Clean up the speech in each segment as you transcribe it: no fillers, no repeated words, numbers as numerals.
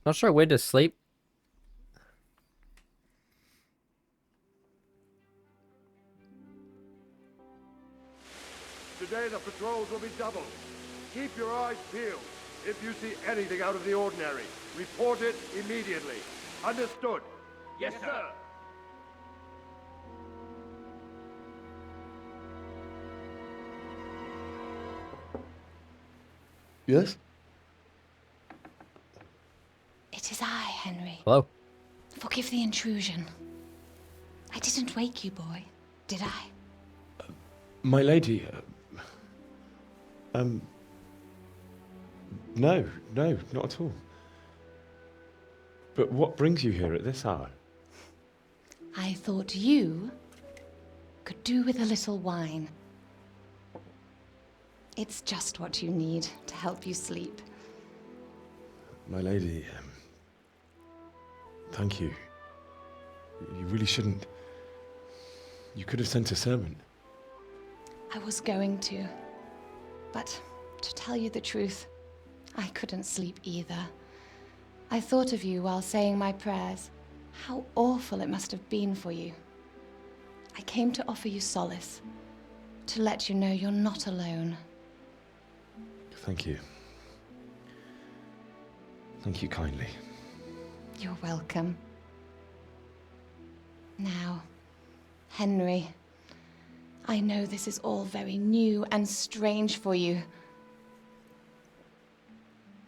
Not sure when to sleep. Today the patrols will be doubled. Keep your eyes peeled. If you see anything out of the ordinary, report it immediately. Understood? Yes, sir. Yes? It is I, Henry. Hello. Forgive the intrusion. I didn't wake you, boy, did I? My lady, no, not at all. But what brings you here at this hour? I thought you could do with a little wine. It's just what you need to help you sleep. My lady, thank you. You really shouldn't. You could have sent a servant. I was going to. But to tell you the truth, I couldn't sleep either. I thought of you while saying my prayers. How awful it must have been for you. I came to offer you solace, to let you know you're not alone. Thank you. Thank you kindly. You're welcome. Now, Henry, I know this is all very new and strange for you.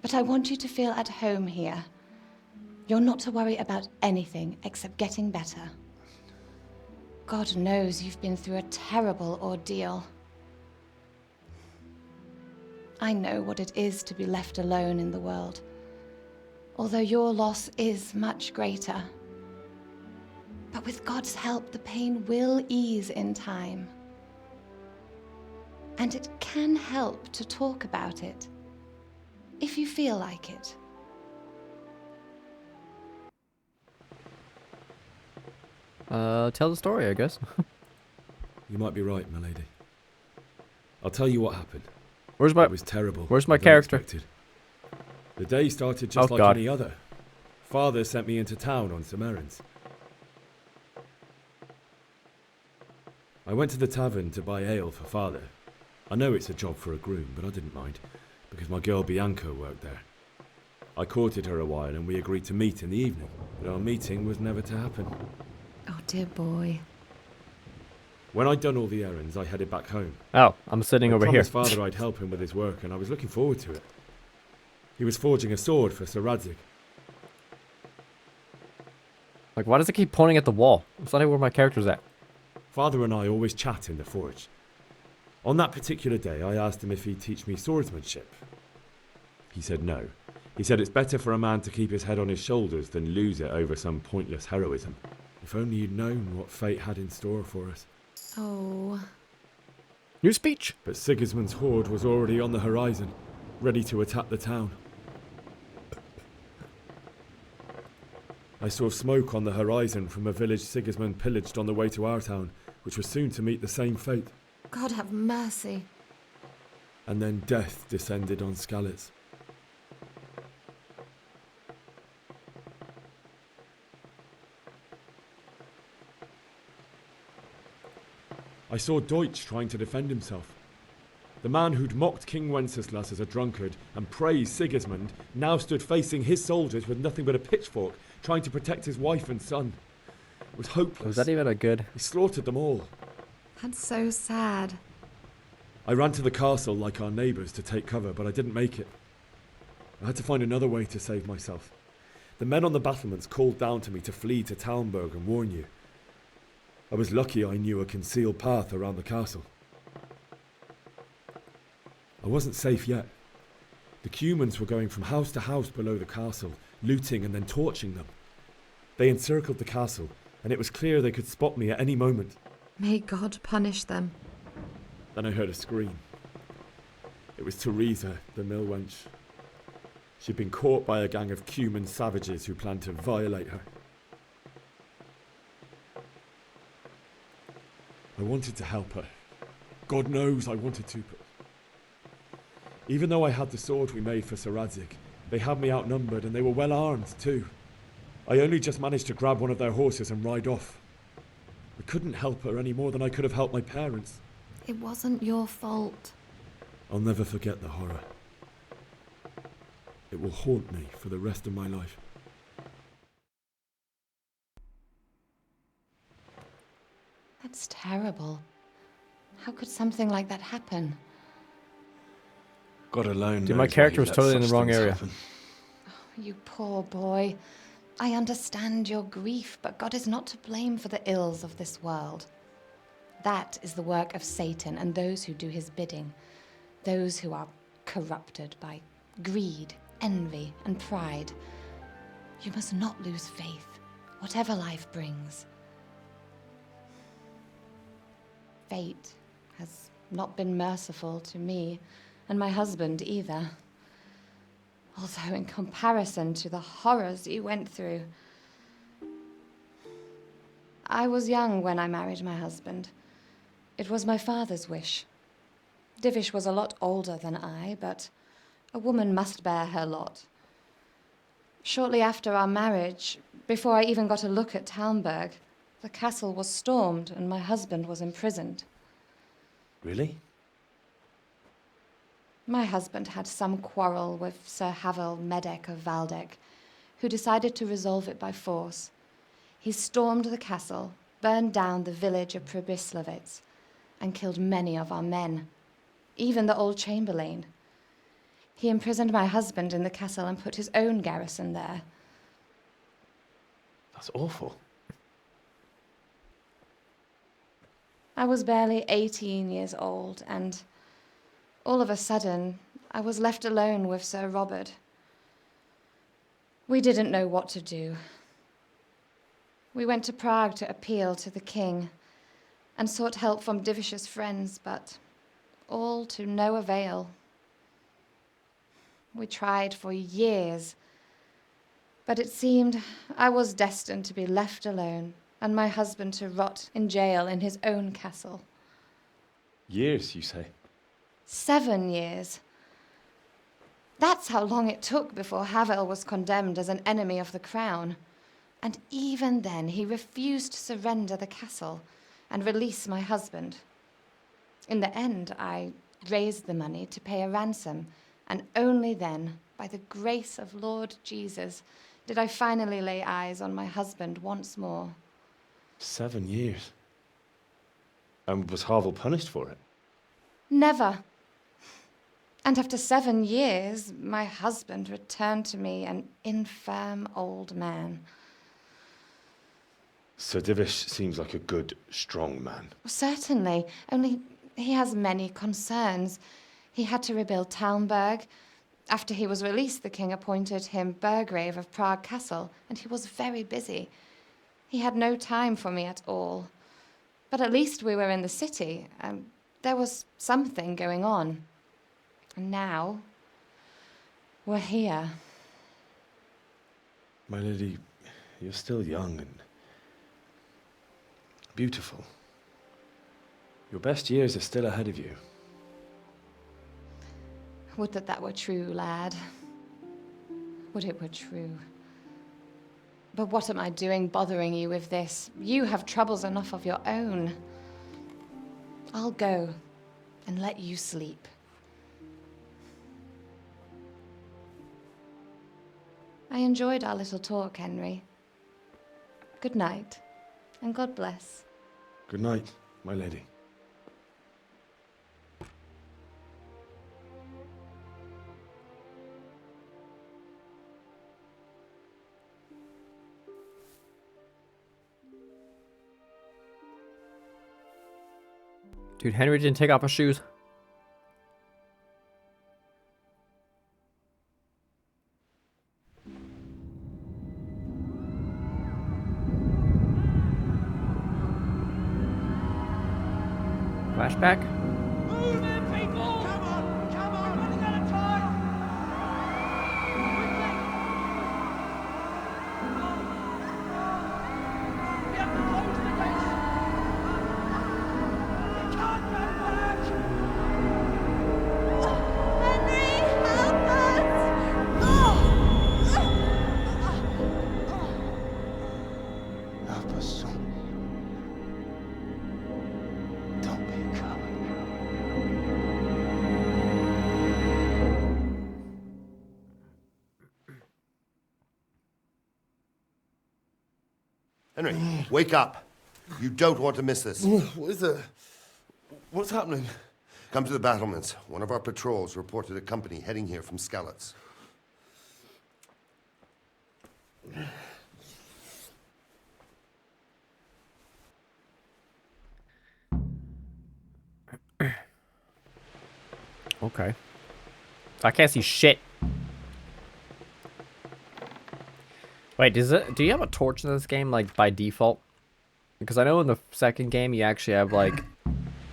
But I want you to feel at home here. You're not to worry about anything except getting better. God knows you've been through a terrible ordeal. I know what it is to be left alone in the world, although your loss is much greater. But with God's help, the pain will ease in time. And it can help to talk about it, if you feel like it. Tell the story, I guess. You might be right, my lady. I'll tell you what happened. Where's my? It was terrible. Where's my and character? unexpected. The day started just Oh, like God. any other. Father sent me into town on some errands. I went to the tavern to buy ale for Father. I know it's a job for a groom, but I didn't mind, because my girl Bianca worked there. I courted her a while and we agreed to meet in the evening, but our meeting was never to happen. Oh, dear boy. When I'd done all the errands, I headed back home. Oh, I'm sitting I over here. promised Father I'd help him with his work, and I was looking forward to it. He was forging a sword for Sir Radzig. Like, why does it keep pointing at the wall? That's not even where my character's at. Father and I always chat in the forge. On that particular day, I asked him if he'd teach me swordsmanship. He said no. He said it's better for a man to keep his head on his shoulders than lose it over some pointless heroism. If only you'd known what fate had in store for us. Oh. New speech. But Sigismund's horde was already on the horizon, ready to attack the town. I saw smoke on the horizon from a village Sigismund pillaged on the way to our town, which was soon to meet the same fate. God have mercy. And then death descended on Skalitz. I saw Deutsch trying to defend himself. The man who'd mocked King Wenceslas as a drunkard and praised Sigismund now stood facing his soldiers with nothing but a pitchfork, trying to protect his wife and son. It was hopeless. Was that even a good? He slaughtered them all. That's so sad. I ran to the castle like our neighbours to take cover, but I didn't make it. I had to find another way to save myself. The men on the battlements called down to me to flee to Talmberg and warn you. I was lucky I knew a concealed path around the castle. I wasn't safe yet. The Cumans were going from house to house below the castle, looting and then torching them. They encircled the castle, and it was clear they could spot me at any moment. May God punish them. Then I heard a scream. It was Teresa, the mill wench. She'd been caught by a gang of Cuman savages who planned to violate her. I wanted to help her. God knows I wanted to, but even though I had the sword we made for Sir Radzig, They had me outnumbered and they were well armed too. I only just managed to grab one of their horses and ride off. I couldn't help her any more than I could have helped my parents. It wasn't your fault. I'll never forget the horror. It will haunt me for the rest of my life. That's terrible. How could something like that happen? God alone Dude, my knows why character he was lets totally in the such wrong things area. happen. You poor boy. I understand your grief, but God is not to blame for the ills of this world. That is the work of Satan and those who do his bidding. Those who are corrupted by greed, envy, and pride. You must not lose faith, whatever life brings. Fate has not been merciful to me, and my husband either. Although in comparison to the horrors you went through. I was young when I married my husband. It was my father's wish. Divish was a lot older than I, but a woman must bear her lot. Shortly after our marriage, before I even got a look at Talmberg, the castle was stormed and my husband was imprisoned. Really? My husband had some quarrel with Sir Havel Medek of Valdek, who decided to resolve it by force. He stormed the castle, burned down the village of Pribyslavitz, and killed many of our men, even the old chamberlain. He imprisoned my husband in the castle and put his own garrison there. That's awful. I was barely 18 years old, and all of a sudden, I was left alone with Sir Robert. We didn't know what to do. We went to Prague to appeal to the king and sought help from Divish's friends, but all to no avail. We tried for years, but it seemed I was destined to be left alone and my husband to rot in jail in his own castle. Years, you say? 7 years. That's how long it took before Havel was condemned as an enemy of the crown. And even then, he refused to surrender the castle and release my husband. In the end, I raised the money to pay a ransom, and only then, by the grace of Lord Jesus, did I finally lay eyes on my husband once more. 7 years. And was Havel punished for it? Never. And after 7 years, my husband returned to me an infirm old man. Sir Divish seems like a good, strong man. Certainly, only he has many concerns. He had to rebuild Talmberg. After he was released, the king appointed him Burgrave of Prague Castle, and he was very busy. He had no time for me at all. But at least we were in the city, and there was something going on. And now, we're here. My lady, you're still young and beautiful. Your best years are still ahead of you. Would that that were true, lad. Would it were true. But what am I doing bothering you with this? You have troubles enough of your own. I'll go and let you sleep. I enjoyed our little talk, Henry. Good night, and God bless. Good night, my lady. Dude, Henry didn't take off his shoes. Flashback? Move in, people! Come on, running out of time! Quickly! We have to close the gates! We can't go back! Henry, help us! Henry, wake up. You don't want to miss this. What is it? What's happening? Come to the battlements. One of our patrols reported a company heading here from Skalitz. Okay. I can't see shit. Wait, do you have a torch in this game, like, by default? Because I know in the second game you actually have, like...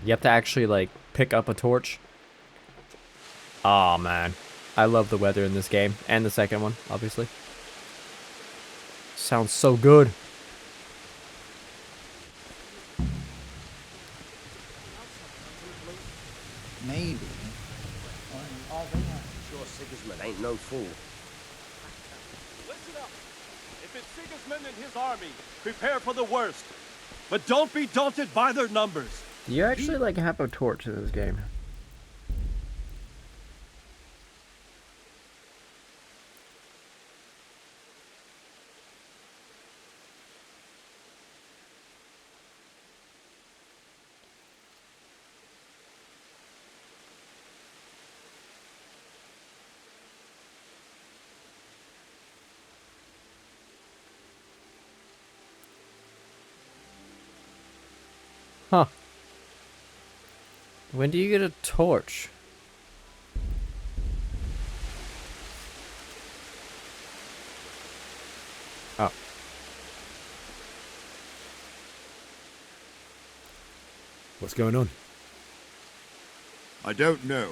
You have to actually, like, pick up a torch. Aw, man. I love the weather in this game. And the second one, obviously. Sounds so good. Maybe. Sure Sigismund ain't no fool. Listen up. If it's Sigismund and his army, prepare for the worst. But don't be daunted by their numbers. Do you actually, like, have a torch in this game? Huh. When do you get a torch? Oh. What's going on? I don't know.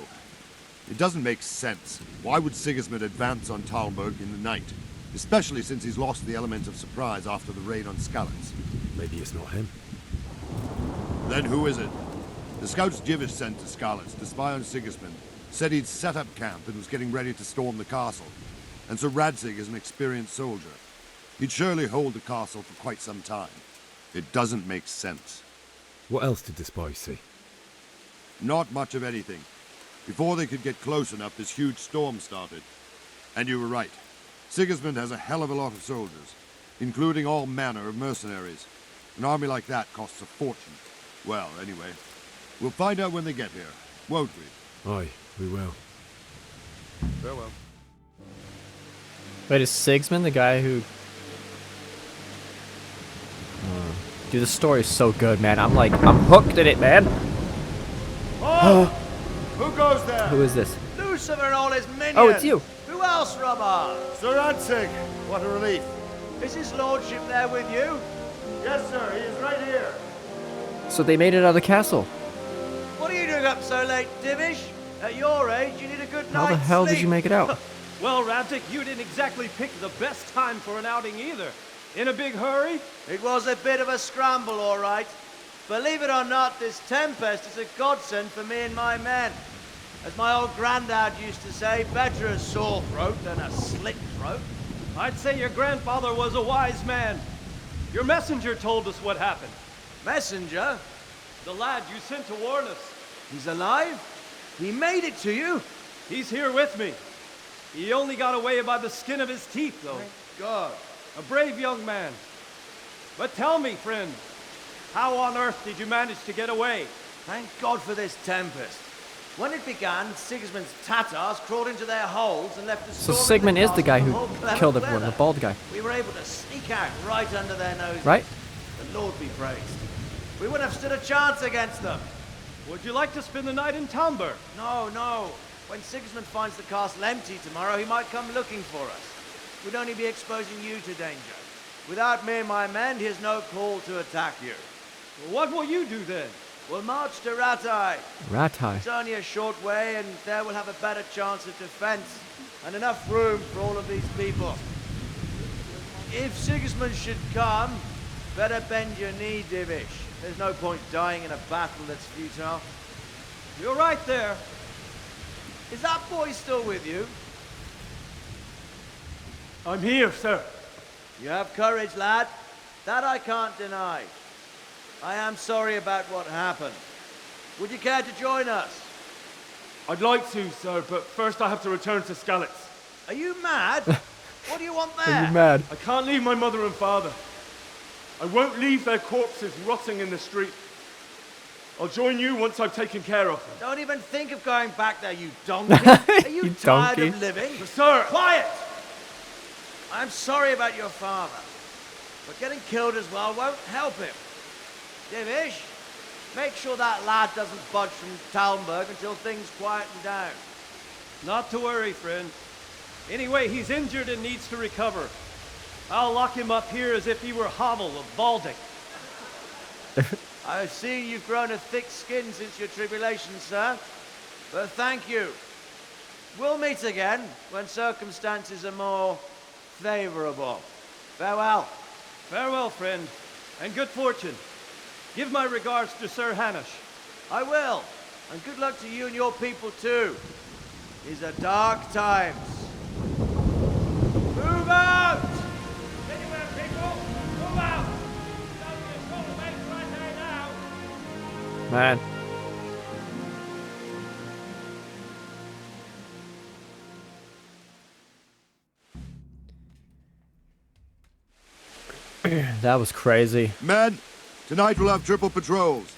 It doesn't make sense. Why would Sigismund advance on Talmberg in the night? Especially since he's lost the element of surprise after the raid on Skalitz. Maybe it's not him. Then who is it? The scouts Jivish sent to Skalitz to spy on Sigismund said he'd set up camp and was getting ready to storm the castle. And so Radzig is an experienced soldier. He'd surely hold the castle for quite some time. It doesn't make sense. What else did the spies see? Not much of anything. Before they could get close enough, this huge storm started. And you were right. Sigismund has a hell of a lot of soldiers, including all manner of mercenaries. An army like that costs a fortune. Well, anyway, we'll find out when they get here, won't we? Aye, we will. Farewell. Wait, is Sigismund the guy who... Dude, the story's so good, man. I'm hooked in it, man. Oh! Who goes there? Who is this? Lucifer and all his minions. Oh, it's you. Who else, Robert? Sir Radzig. What a relief. Is his lordship there with you? Yes, sir. He is right here. So they made it out of the castle. What are you doing up so late, Divish? At your age, you need a good How night's the hell did sleep. you make it out? Well, Ravdik, you didn't exactly pick the best time for an outing either. In a big hurry? It was a bit of a scramble, all right. Believe it or not, this tempest is a godsend for me and my men. As my old granddad used to say, better a sore throat than a slit throat. I'd say your grandfather was a wise man. Your messenger told us what happened. Messenger? The lad you sent to warn us. He's alive? He made it to you? He's here with me. He only got away by the skin of his teeth, though. Thank God. A brave young man. But tell me, friend, how on earth did you manage to get away? Thank God for this tempest. When it began, Sigismund's Tatars crawled into their holes and left us. So Sigmund is the guy who killed everyone, the bald guy. We were able to sneak out right under their noses. Right? The Lord be praised. We wouldn't have stood a chance against them. Would you like to spend the night in Talmberg? No, no. When Sigismund finds the castle empty tomorrow, he might come looking for us. We'd only be exposing you to danger. Without me and my men, he has no call to attack you. What will you do then? We'll march to Ratai. Ratai. It's only a short way, and there we'll have a better chance of defense and enough room for all of these people. If Sigismund should come, better bend your knee, Divish. There's no point dying in a battle that's futile. You're right there. Is that boy still with you? I'm here, sir. You have courage, lad. That I can't deny. I am sorry about what happened. Would you care to join us? I'd like to, sir, but first I have to return to Skalitz. Are you mad? What do you want there? Are you mad? I can't leave my mother and father. I won't leave their corpses rotting in the street. I'll join you once I've taken care of them. Don't even think of going back there, you donkey. Are you, You tired donkey. of living? Sir! Quiet! I'm sorry about your father, but getting killed as well won't help him. Divish, make sure that lad doesn't budge from Talmberg until things quieten down. Not to worry, friend. Anyway, he's injured and needs to recover. I'll lock him up here as if he were Hovel of Balding. I see you've grown a thick skin since your tribulation, sir. But thank you. We'll meet again when circumstances are more favorable. Farewell. Farewell, friend, and good fortune. Give my regards to Sir Hanish. I will. And good luck to you and your people too. These are dark times. Move out! Anywhere, people! Move out! Don't be a troublemaker right there now! Man. That was crazy. Men, tonight we'll have triple patrols.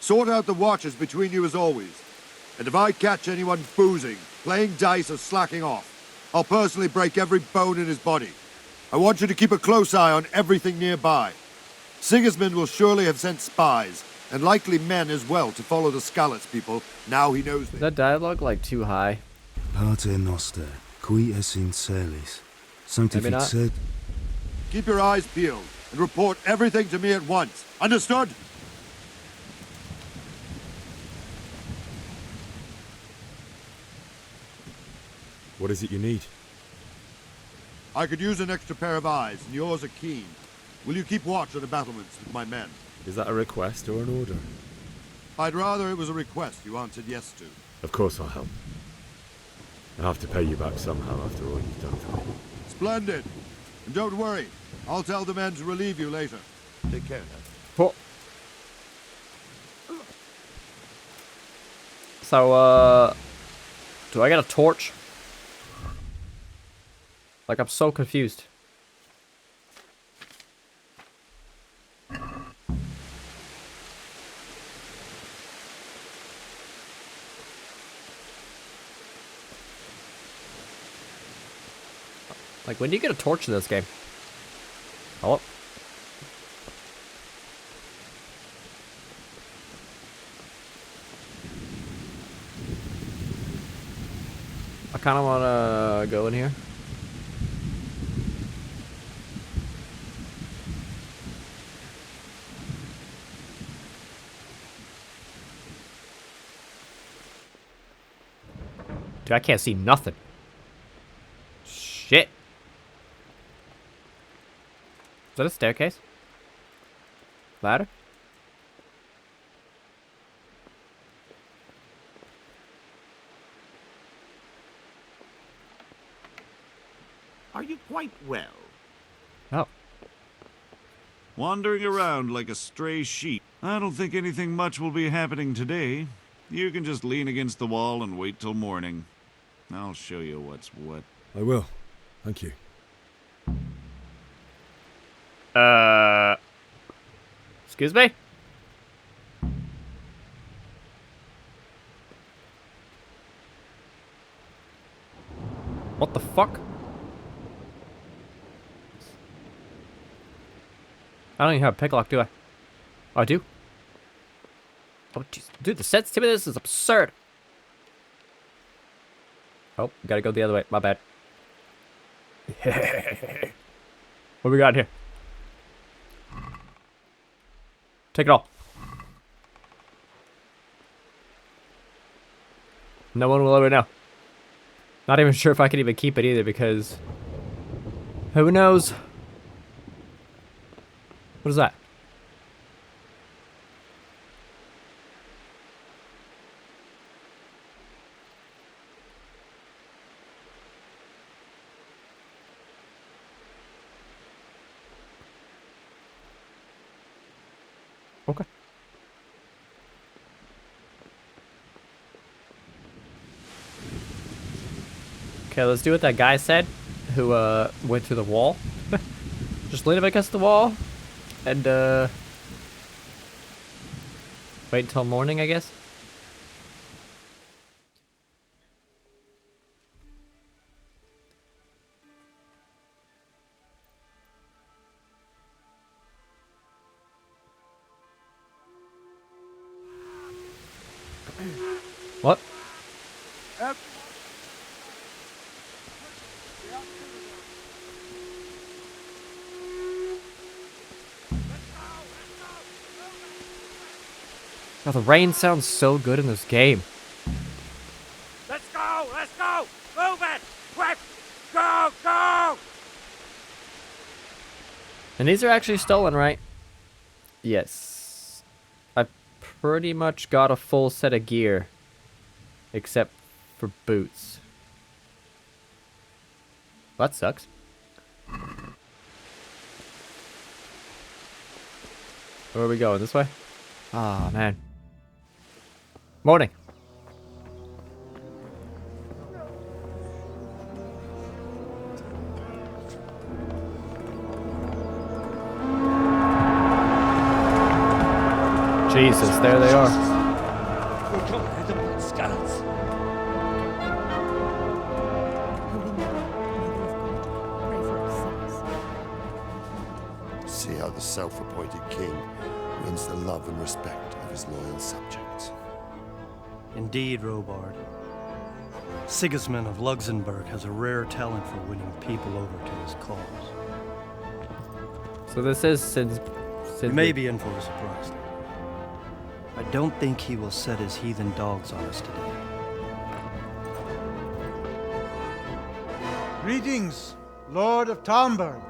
Sort out the watches between you as always. And if I catch anyone boozing, playing dice or slacking off, I'll personally break every bone in his body. I want you to keep a close eye on everything nearby. Sigismund will surely have sent spies, and likely men as well, to follow the Skalitz people, now he knows Is them. that dialogue like too high? Pater noster, qui es in celis, Maybe not. sanctificat. Keep your eyes peeled, and report everything to me at once. Understood? What is it you need? I could use an extra pair of eyes, and yours are keen. Will you keep watch on the battlements with my men? Is that a request or an order? I'd rather it was a request you answered yes to. Of course I'll help. I have to pay you back somehow after all you've done for me. Splendid. And don't worry, I'll tell the men to relieve you later. Take care now. Oh. So, do I get a torch? Like, I'm so confused. Like, when do you get a torch in this game? Oh. I kind of want to go in here. Dude, I can't see nothing. Shit. Is that a staircase? Ladder? Are you quite well? Oh. Wandering around like a stray sheep. I don't think anything much will be happening today. You can just lean against the wall and wait till morning. I'll show you what's what. I will. Thank you. Excuse me? What the fuck? I don't even have a picklock, do I? Oh, I do? Oh, jeez. Dude, the sensitivity of this is absurd. Oh, gotta go the other way. My bad. What we got here? Take it all. No one will ever know. Not even sure if I can even keep it either because... Who knows? What is that? Okay. Okay, let's do what that guy said, who went through the wall. Just lean up against the wall. And, wait until morning, I guess? What? Oh, the rain sounds so good in this game. Let's go! Let's go! Move it! Quick! Go! Go! And these are actually stolen, right? Yes. I pretty much got a full set of gear. Except for boots. That sucks. Where are we going? This way? Ah, man. Morning. Jesus, there they are. We're coming to the blood scallops. See how the self-appointed king wins the love and respect of his loyal subjects. Indeed, Robard. Sigismund of Luxembourg has a rare talent for winning people over to his cause. So this is since You may be in for a surprise. I don't think he will set his heathen dogs on us today. Greetings, Lord of Talmberg.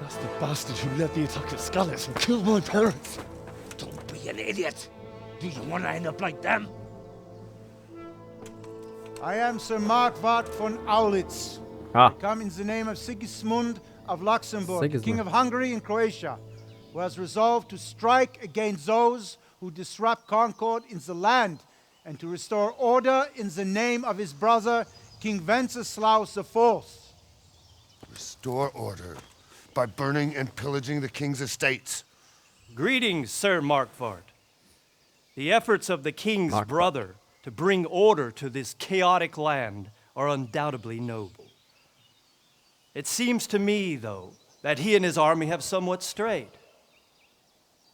That's the bastard who led the attack at Scallops and killed my parents. Don't be an idiot. Do you want to end up like them? I am Sir Markwart von Aulitz. Ah. I come in the name of Sigismund of Luxembourg, Sigismund. King of Hungary and Croatia, who has resolved to strike against those who disrupt concord in the land and to restore order in the name of his brother, King Wenceslaus IV. Restore order by burning and pillaging the king's estates. Greetings, Sir Markwart. The efforts of the king's brother to bring order to this chaotic land are undoubtedly noble. It seems to me, though, that he and his army have somewhat strayed.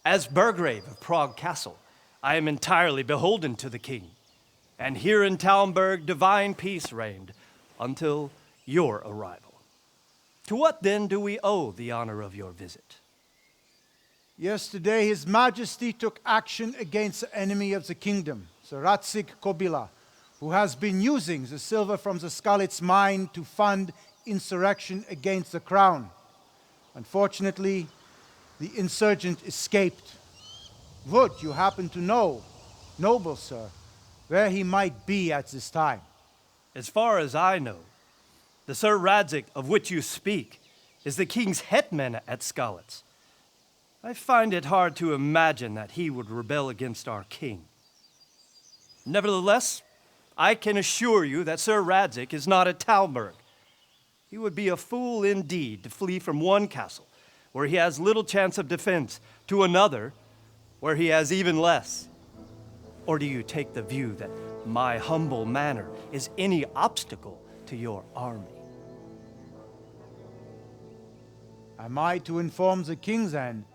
As Burgrave of Prague Castle, I am entirely beholden to the king, and here in Talmberg divine peace reigned until your arrival. To what then do we owe the honor of your visit? Yesterday, His Majesty took action against the enemy of the kingdom, Sir Radzig Kobyla, who has been using the silver from the Skalitz mine to fund insurrection against the crown. Unfortunately, the insurgent escaped. Would you happen to know, noble sir, where he might be at this time? As far as I know, the Sir Radzig of which you speak is the king's hetman at Skalitz. I find it hard to imagine that he would rebel against our king. Nevertheless, I can assure you that Sir Radzig is not at Talmberg. He would be a fool indeed to flee from one castle, where he has little chance of defense, to another, where he has even less. Or do you take the view that my humble manner is any obstacle to your army? Am I to inform the king then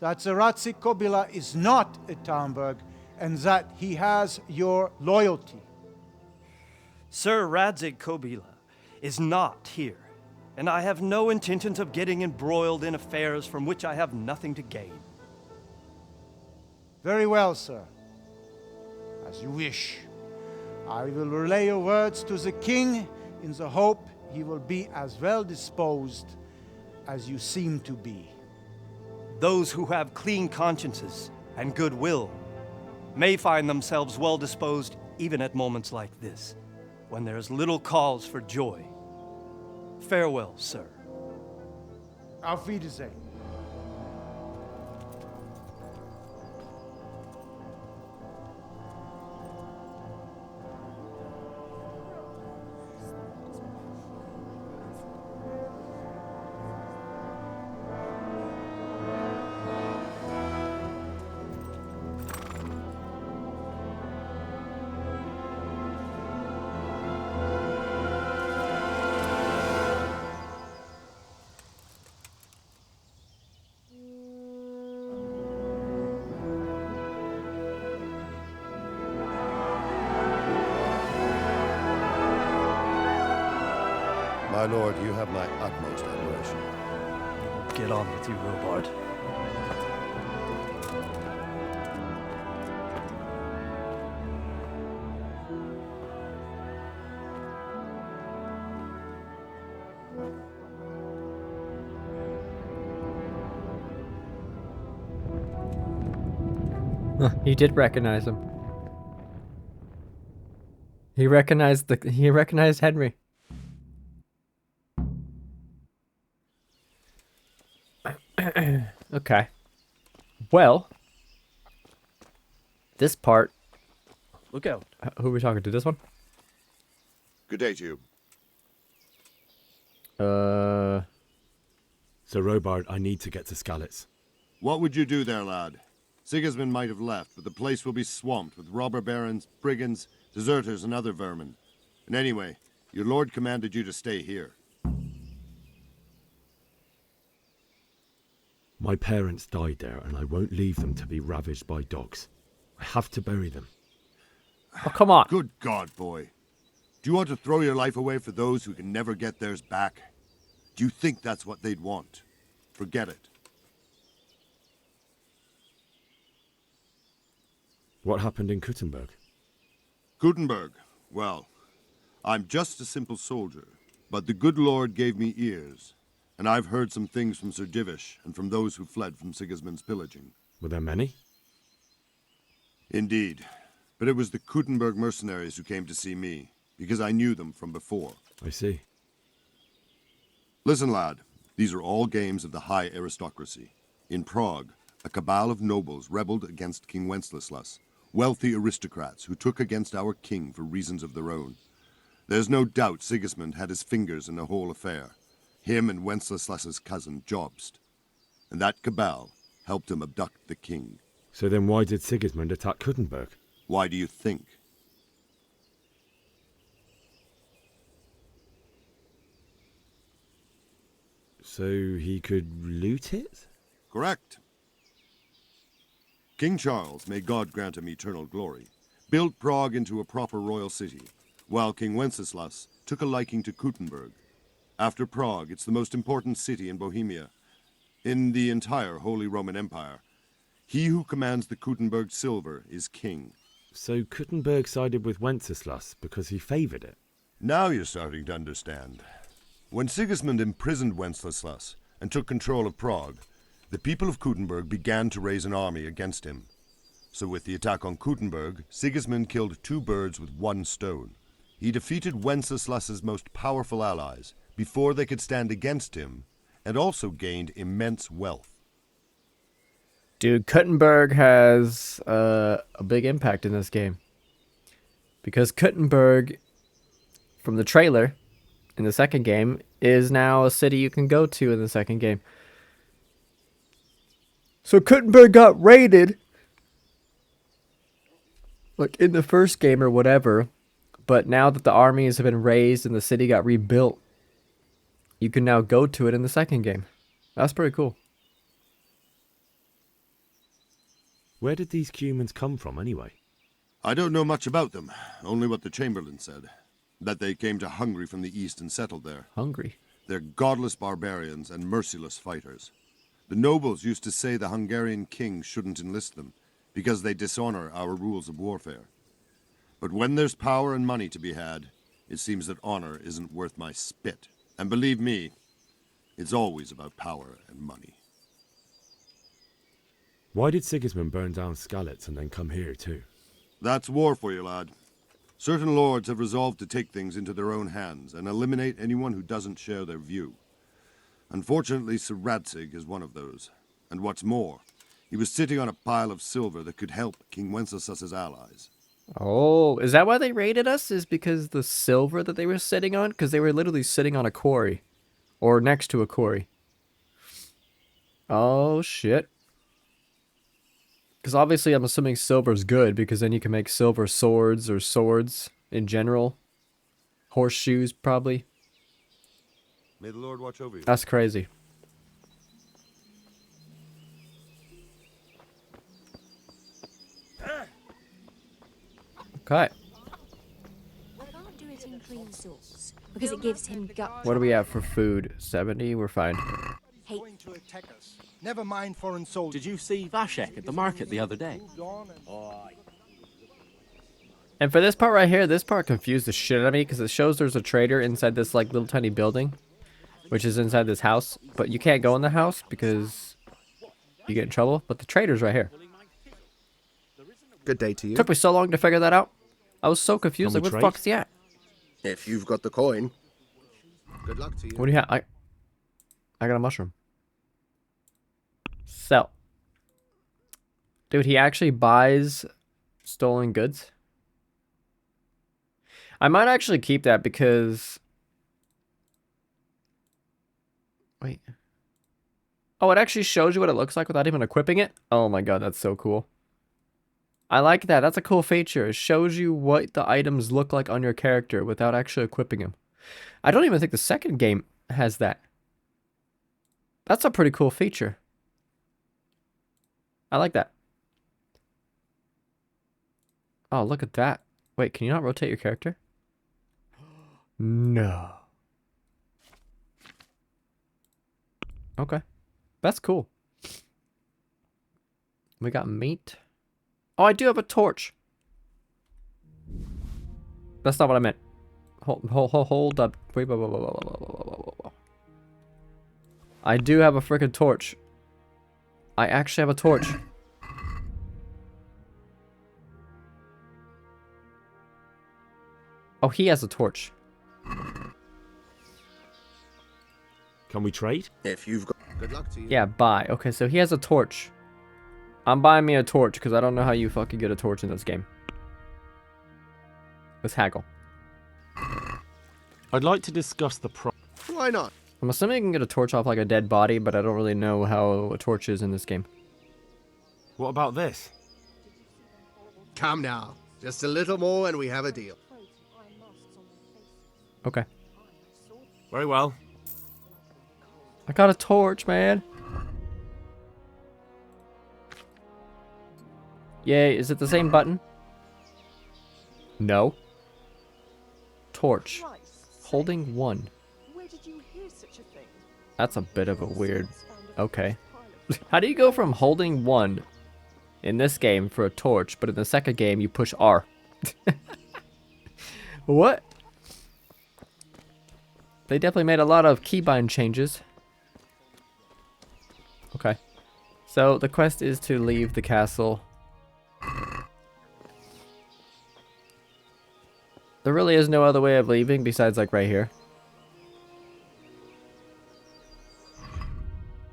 that Sir Radzig Kobyla is not at Talmberg and that he has your loyalty? Sir Radzig Kobyla is not here, and I have no intentions of getting embroiled in affairs from which I have nothing to gain. Very well, sir. As you wish. I will relay your words to the king in the hope he will be as well disposed as you seem to be. Those who have clean consciences and goodwill may find themselves well disposed even at moments like this, when there is little cause for joy. Farewell, sir. Auf Wiedersehen. My lord, you have my utmost admiration. Get on with you, Robard. He did recognize him. He recognized Henry. Okay. Well, this part. Look out. Who are we talking to? This one? Good day to you. Sir Robard, I need to get to Skalitz. What would you do there, lad? Sigismund might have left, but the place will be swamped with robber barons, brigands, deserters, and other vermin. And anyway, your lord commanded you to stay here. My parents died there, and I won't leave them to be ravaged by dogs. I have to bury them. Oh, come on. Good God, boy. Do you want to throw your life away for those who can never get theirs back? Do you think that's what they'd want? Forget it. What happened in Kuttenberg? Gutenberg. Well, I'm just a simple soldier, but the good Lord gave me ears, and I've heard some things from Sir Divish and from those who fled from Sigismund's pillaging. Were there many? Indeed, but it was the Kuttenberg mercenaries who came to see me, because I knew them from before. I see. Listen, lad, these are all games of the high aristocracy. In Prague, a cabal of nobles rebelled against King Wenceslas, wealthy aristocrats who took against our king for reasons of their own. There's no doubt Sigismund had his fingers in the whole affair, him and Wenceslas's cousin Jobst. And that cabal helped him abduct the king. So then why did Sigismund attack Kuttenberg? Why do you think? So he could loot it? Correct. King Charles, may God grant him eternal glory, built Prague into a proper royal city, while King Wenceslas took a liking to Kuttenberg. After Prague, it's the most important city in Bohemia, in the entire Holy Roman Empire. He who commands the Kuttenberg silver is king. So Kuttenberg sided with Wenceslas because he favoured it? Now you're starting to understand. When Sigismund imprisoned Wenceslas and took control of Prague, the people of Kuttenberg began to raise an army against him. So with the attack on Kuttenberg, Sigismund killed 2 birds with 1 stone. He defeated Wenceslas's most powerful allies before they could stand against him, and also gained immense wealth. Dude, Kuttenberg has a big impact in this game. Because Kuttenberg, from the trailer in the second game, is now a city you can go to in the second game. So Kuttenberg got raided, like in the first game or whatever, but now that the armies have been raised and the city got rebuilt, you can now go to it in the second game. That's pretty cool. Where did these humans come from anyway? I don't know much about them, only what the Chamberlain said. That they came to Hungary from the east and settled there. Hungary? They're godless barbarians and merciless fighters. The nobles used to say the Hungarian king shouldn't enlist them, because they dishonor our rules of warfare. But when there's power and money to be had, it seems that honor isn't worth my spit. And believe me, it's always about power and money. Why did Sigismund burn down Skalitz and then come here too? That's war for you, lad. Certain lords have resolved to take things into their own hands and eliminate anyone who doesn't share their view. Unfortunately, Sir Radzig is one of those. And what's more, he was sitting on a pile of silver that could help King Wenceslas's allies. Oh, is that why they raided us? Is because the silver that they were sitting on? Because they were literally sitting on a quarry. Or next to a quarry. Oh, shit. Because obviously I'm assuming silver's good, because then you can make silver swords or swords in general. Horseshoes, probably. May the Lord watch over you. That's crazy. Okay. We can't do it in clean swords. because it gives him gut. What do we have for food? 70? We're fine. Hey, To attack us. Never mind foreign soldiers. Did you see Vashek at the market the other day? And for this part right here, this part confused the shit out of me because it shows there's a trader inside this like little tiny building, which is inside this house, but you can't go in the house because you get in trouble. But the trader's right here. Good day to you. Took me so long to figure that out. I was so confused. Like, where the fuck's he at? If you've got the coin. Good luck to you. What do you have? I got a mushroom. Sell. Dude, he actually buys stolen goods. I might actually keep that because... Wait. Oh, it actually shows you what it looks like without even equipping it? Oh my god, that's so cool. I like that. That's a cool feature. It shows you what the items look like on your character without actually equipping them. I don't even think the second game has that. That's a pretty cool feature. I like that. Oh, look at that. Wait, can you not rotate your character? No. Okay. That's cool. We got meat. Oh, I do have a torch. That's not what I meant. Hold up. Wait, whoa. I do have a freaking torch. I actually have a torch. Oh, he has a torch. Can we trade? If you've got... Good luck to you. Yeah, buy. Okay, so he has a torch. I'm buying me a torch because I don't know how you fucking get a torch in this game. Let's haggle. I'd like to discuss the price. Why not? I'm assuming you can get a torch off like a dead body, but I don't really know how a torch is in this game. What about this? Come now. Just a little more and we have a deal. Okay. Very well. I got a torch, man. Yay, is it the same button? No. Torch. Holding 1. That's a bit of a weird... Okay. How do you go from holding 1 in this game for a torch, but in the second game you push R? What? They definitely made a lot of keybind changes. Okay. So the quest is to leave the castle. There really is no other way of leaving besides like right here.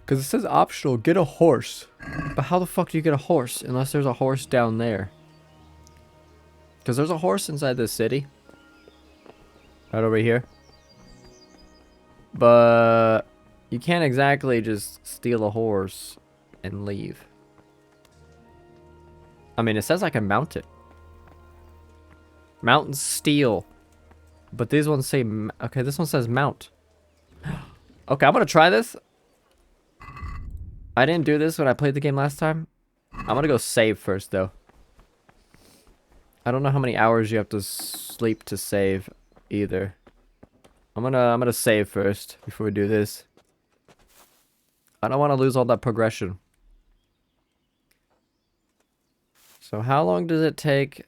Because it says optional, get a horse. But how the fuck do you get a horse unless there's a horse down there? Because there's a horse inside this city. Right over here. But you can't exactly just steal a horse and leave. I mean, it says I can mount it. Mount and steal. But these ones say... Okay, this one says mount. Okay, I'm going to try this. I didn't do this when I played the game last time. I'm going to go save first, though. I don't know how many hours you have to sleep to save either. I'm gonna save first before we do this. I don't want to lose all that progression. So how long does it take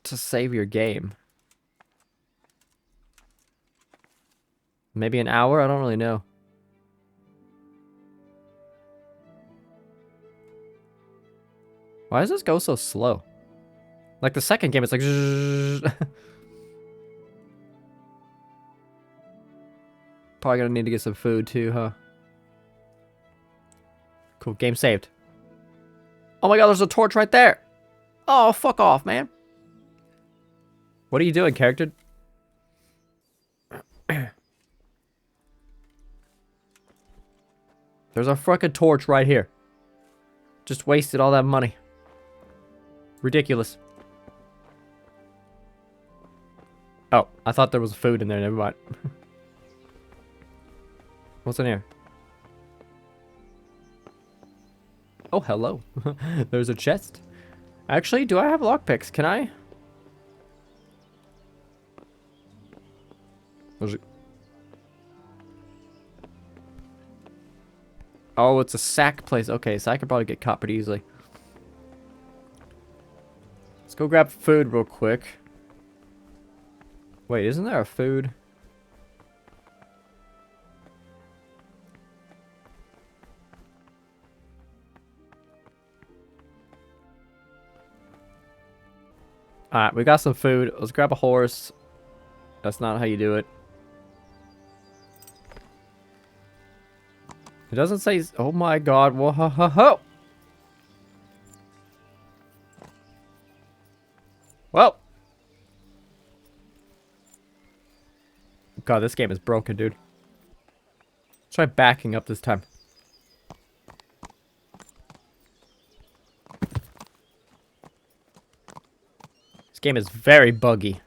to save your game? Maybe an hour? I don't really know. Why does this go so slow? Like the second game, it's like... Probably gonna need to get some food too, huh? Cool, game saved. Oh my god, there's a torch right there! Oh, fuck off, man. What are you doing, character? There's a fucking torch right here. Just wasted all that money. Ridiculous. Oh, I thought there was food in there, never mind. What's in here? Oh, hello. There's a chest. Actually, do I have lockpicks? Can I? Was it? Oh, it's a sack place. Okay, so I could probably get caught pretty easily. Let's go grab food real quick. Wait, isn't there a food? Alright, we got some food. Let's grab a horse. That's not how you do it. It doesn't say... Oh my god. Whoa, ho, ho, ho. Well. God, this game is broken, dude. Try backing up this time. This game is very buggy.